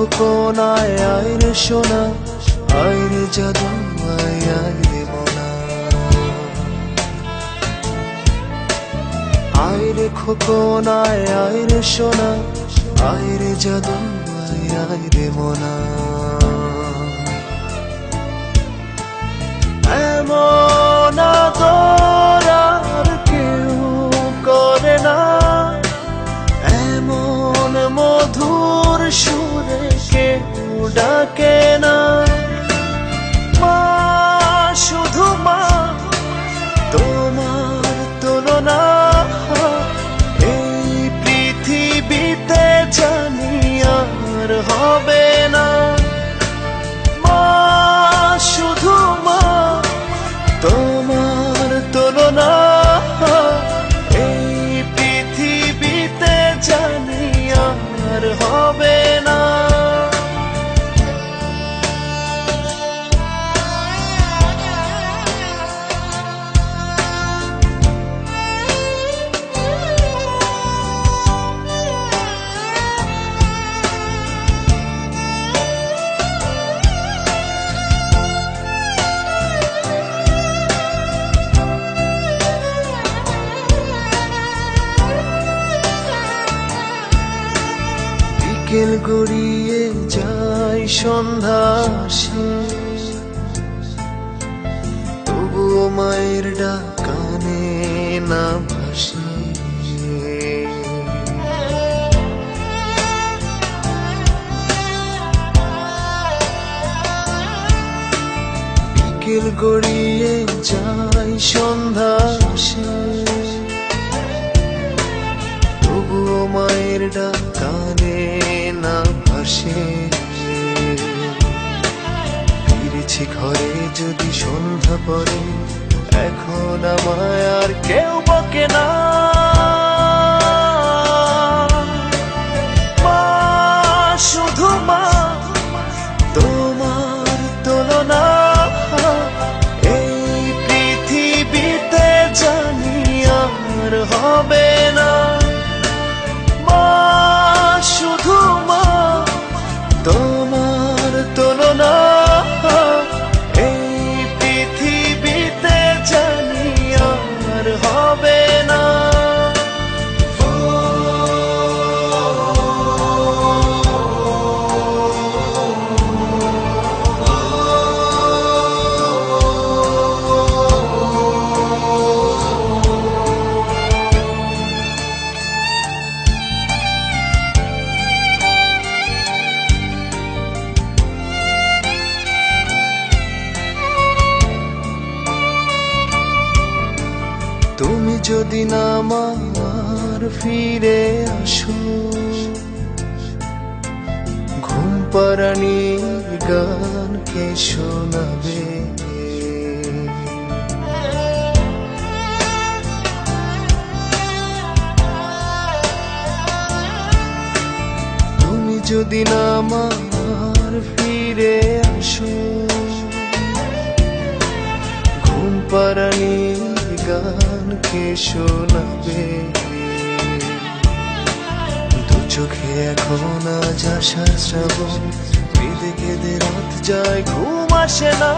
খোকনায় আয় রে সোনা, আয় রে জাদু, আয় আয় রে মোনা। আয় রে খোকনায় আয় রে সোনা, আয় রে জাদু, আয় আয় রে মোনা। এমন আদর আর কেউ করে না, এমন মধুর সুরে কেউ ডাকে না। মা, শুধু মা, তোমার তুলনা এই পৃথিবীতে জানি আর হবে না। মা, শুধু মা, তোমার তুলনা এই পৃথিবীতে জানি আর হবে না। বিকেল গড়িয়ে যায় সন্ধ্যা আসে, তবুও মায়ের ডাক কানে না ভাসে। বিকেল গড়িয়ে যায় সন্ধ্যা আসে, তবুও মায়ের ডাক কানে না ভাসে। ফিরেছি ঘরে যদি সন্ধ্যা পরে, এখন আমায় আর কেউ বকে না। মা, শুধু মা, তোমার তুলনা এই পৃথিবীতে জানি আর হবে না। শুধু মা, তোমার তুলনা এই পৃথিবীতে জানি আর হবে না। তুমি যদি না আমার ফিরে আসো, ঘুম পাড়ানির গান কে শোনাবে। তুমি যদি না আমার ফিরে আসো, ঘুম পাড়ানির গান কে শোনাবে। দু চোখে এখন আজ আশার শ্রাবণ, কেঁদে কেঁদে রাত যায়, ঘুম আসে না।